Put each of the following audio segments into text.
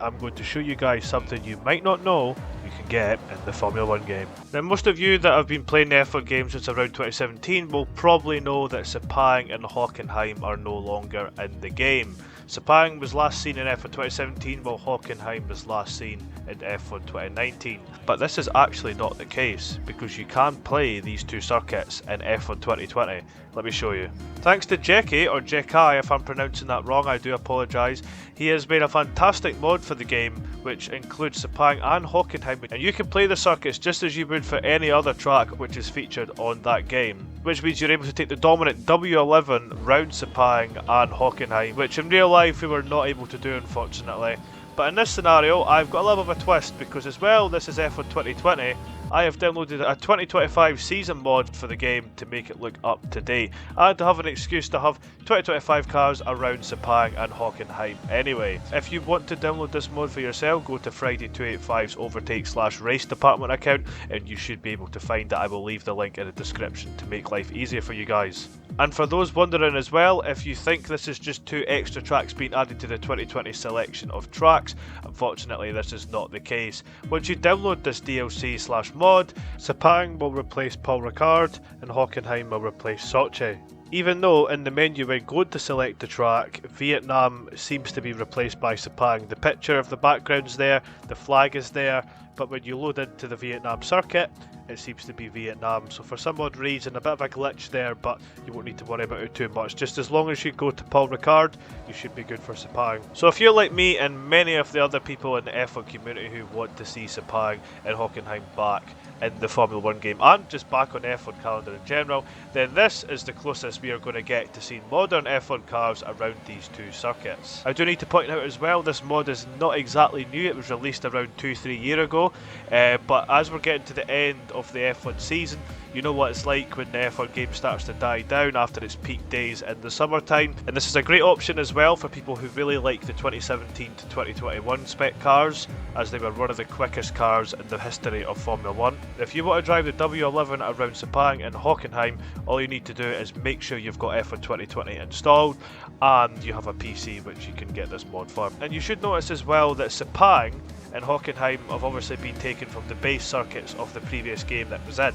I'm going to show you guys something you might not know you can get in the Formula 1 game. Now, most of you that have been playing the F1 game since around 2017 will probably know that Sepang and Hockenheim are no longer in the game. Sepang was last seen in F1 2017 while Hockenheim was last seen in F1 2019. But this is actually not the case, because you can play these two circuits in F1 2020. Let me show you. Thanks to Gecki, or Gecki if I'm pronouncing that wrong, I do apologise. He has made a fantastic mod for the game which includes Sepang and Hockenheim, and you can play the circuits just as you would for any other track which is featured on that game. Which means you're able to take the dominant W11 round Sepang and Hockenheim, which in real life we were not able to do, unfortunately. But in this scenario, I've got a little bit of a twist, because as well, this is F1 2020, I have downloaded a 2025 season mod for the game to make it look up to date, and to have an excuse to have 2025 cars around Sepang and Hockenheim anyway. If you want to download this mod for yourself, go to Friday285's Overtake/Race Department account, and you should be able to find it. I will leave the link in the description to make life easier for you guys. And for those wondering as well, if you think this is just 2 extra tracks being added to the 2020 selection of tracks, unfortunately this is not the case. Once you download this DLC/mod, Sepang will replace Paul Ricard and Hockenheim will replace Sochi. Even though in the menu when going to select the track, Vietnam seems to be replaced by Sepang. The picture of the background's there, the flag is there, but when you load into the Vietnam circuit, it seems to be Vietnam. So for some odd reason, a bit of a glitch there, but you won't need to worry about it too much. Just as long as you go to Paul Ricard, you should be good for Sepang. So if you're like me and many of the other people in the F1 community who want to see Sepang and Hockenheim back in the Formula 1 game, and just back on the F1 calendar in general, then this is the closest we are going to get to seeing modern F1 cars around these two circuits. I do need to point out as well, this mod is not exactly new. It was released around 2-3 years ago, but as we're getting to the end of the F1 season, you know what it's like when the F1 game starts to die down after its peak days in the summertime, and this is a great option as well for people who really like the 2017 to 2021 spec cars, as they were one of the quickest cars in the history of Formula 1. If you want to drive the W11 around Sepang and Hockenheim, all you need to do is make sure you've got F1 2020 installed and you have a PC which you can get this mod for. And you should notice as well that Sepang and Hockenheim have obviously been taken from the base circuits of the previous game that was in.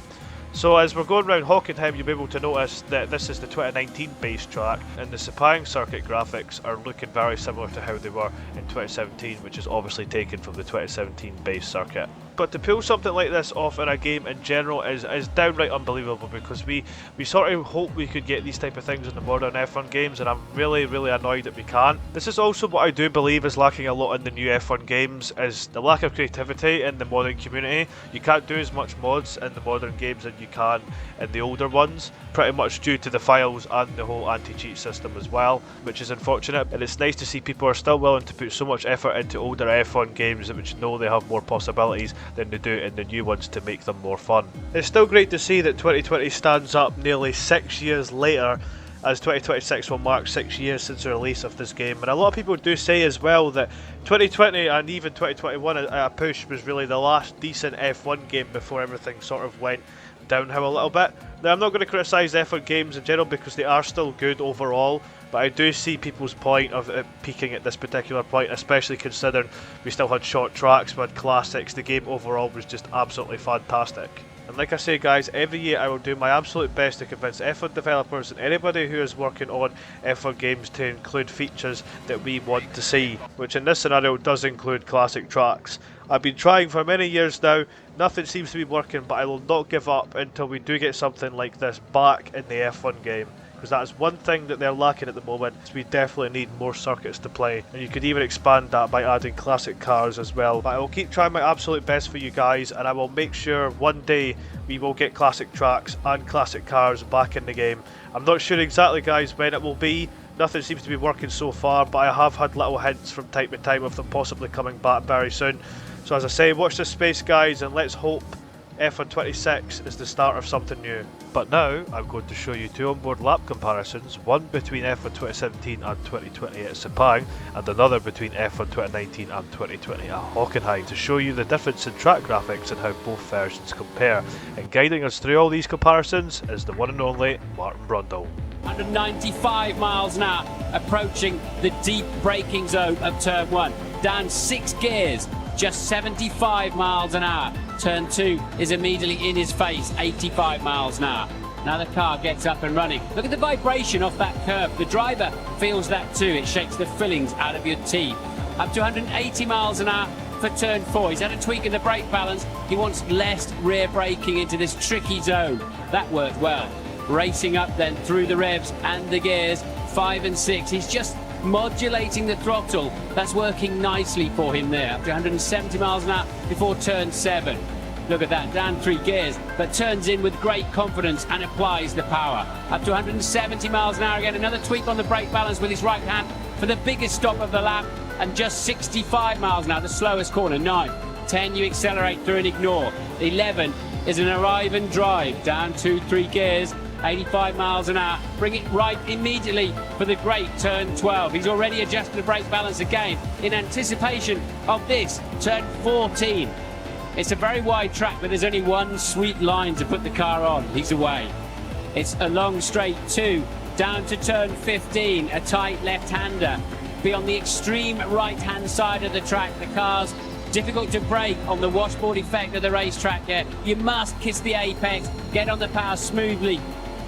So as we're going around Hockenheim, you'll be able to notice that this is the 2019 base track, and the Sepang circuit graphics are looking very similar to how they were in 2017, which is obviously taken from the 2017 base circuit. But to pull something like this off in a game in general is downright unbelievable, because we sort of hope we could get these type of things in the modern F1 games, and I'm really annoyed that we can't. This is also what I do believe is lacking a lot in the new F1 games, is the lack of creativity in the modding community. You can't do as much mods in the modern games as you can in the older ones, pretty much due to the files and the whole anti-cheat system as well, which is unfortunate. And it's nice to see people are still willing to put so much effort into older F1 games which know they have more possibilities than they do in the new ones to make them more fun. It's still great to see that 2020 stands up nearly 6 years later, as 2026 will mark 6 years since the release of this game. And a lot of people do say as well that 2020 and even 2021 at a push was really the last decent F1 game before everything sort of went downhill a little bit. Now, I'm not going to criticise F1 games in general because they are still good overall, but I do see people's point of it peaking at this particular point, especially considering we still had short tracks, we had classics. The game overall was just absolutely fantastic. And like I say guys, every year I will do my absolute best to convince F1 developers and anybody who is working on F1 games to include features that we want to see, which in this scenario does include classic tracks. I've been trying for many years now, nothing seems to be working, but I will not give up until we do get something like this back in the F1 game. Because that is one thing that they're lacking at the moment, is we definitely need more circuits to play, and you could even expand that by adding classic cars as well. But I will keep trying my absolute best for you guys, and I will make sure one day we will get classic tracks and classic cars back in the game. I'm not sure exactly guys when it will be, nothing seems to be working so far, but I have had little hints from time to time of them possibly coming back very soon. So as I say, watch this space guys, and let's hope F1 26 is the start of something new. But now I'm going to show you 2 onboard lap comparisons, one between F1 2017 and 2020 at Sepang, and another between F1 2019 and 2020 at Hockenheim, to show you the difference in track graphics and how both versions compare. And guiding us through all these comparisons is the one and only Martin Brundle. 195 miles an hour, approaching the deep braking zone of turn 1. down 6 gears, just 75 miles an hour. Turn 2 is immediately in his face, 85 miles an hour. Now the car gets up and running. Look at the vibration off that curve. The driver feels that too. It shakes the fillings out of your teeth. Up to 180 miles an hour for turn 4. He's had a tweak in the brake balance. He wants less rear braking into this tricky zone. That worked well. Racing up then through the revs and the gears, 5 and 6. He's just modulating the throttle. That's working nicely for him there. Up to 170 miles an hour before turn 7. Look at that, down 3 gears, but turns in with great confidence and applies the power. Up to 170 miles an hour again, another tweak on the brake balance with his right hand for the biggest stop of the lap, and just 65 miles an hour, the slowest corner. 9, 10, you accelerate through and ignore. 11 is an arrive and drive, down 2, 3 gears, 85 miles an hour. Bring it right immediately for the great turn 12. He's already adjusted the brake balance again in anticipation of this, turn 14. It's a very wide track, but there's only one sweet line to put the car on. He's away. It's a long straight 2, down to turn 15, a tight left-hander. Be on the extreme right-hand side of the track. The car's difficult to brake on the washboard effect of the racetrack here. You must kiss the apex, get on the power smoothly,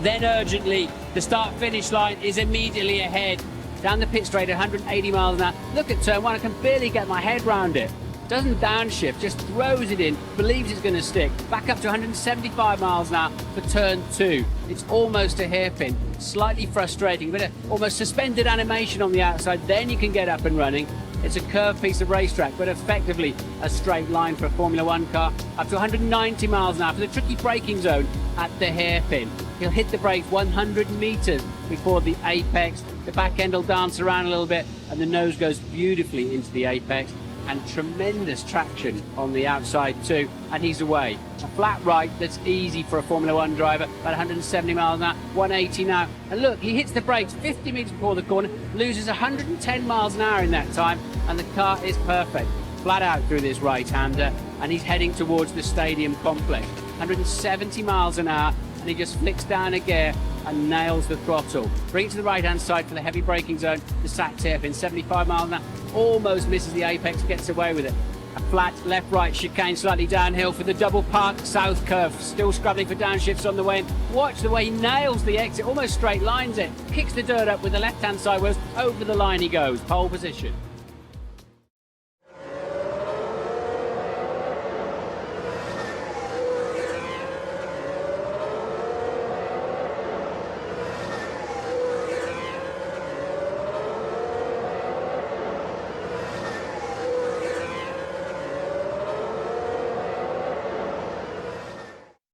then urgently. The start-finish line is immediately ahead. Down the pit straight at 180 miles an hour. Look at turn 1, I can barely get my head round it. Doesn't downshift, just throws it in, believes it's going to stick. Back up to 175 miles an hour for turn 2. It's almost a hairpin, slightly frustrating, but almost suspended animation on the outside. Then you can get up and running. It's a curved piece of racetrack, but effectively a straight line for a Formula 1 car. Up to 190 miles an hour for the tricky braking zone at the hairpin. He'll hit the brakes 100 meters before the apex. The back end will dance around a little bit, and the nose goes beautifully into the apex. And tremendous traction on the outside too, and he's away. A flat right that's easy for a Formula 1 driver, about 170 miles an hour, 180 now. And look, he hits the brakes 50 metres before the corner, loses 110 miles an hour in that time, and the car is perfect. Flat out through this right-hander, and he's heading towards the stadium complex. 170 miles an hour, and he just flicks down a gear and nails the throttle. Bring it to the right-hand side for the heavy braking zone, the sat hairpin, 75 miles an hour. Almost misses the apex, gets away with it. A flat left-right chicane, slightly downhill for the double park south curve. Still scrubbing for downshifts on the way in. Watch the way he nails the exit, almost straight lines it. Kicks the dirt up with the left-hand side wheels. Over the line he goes, pole position.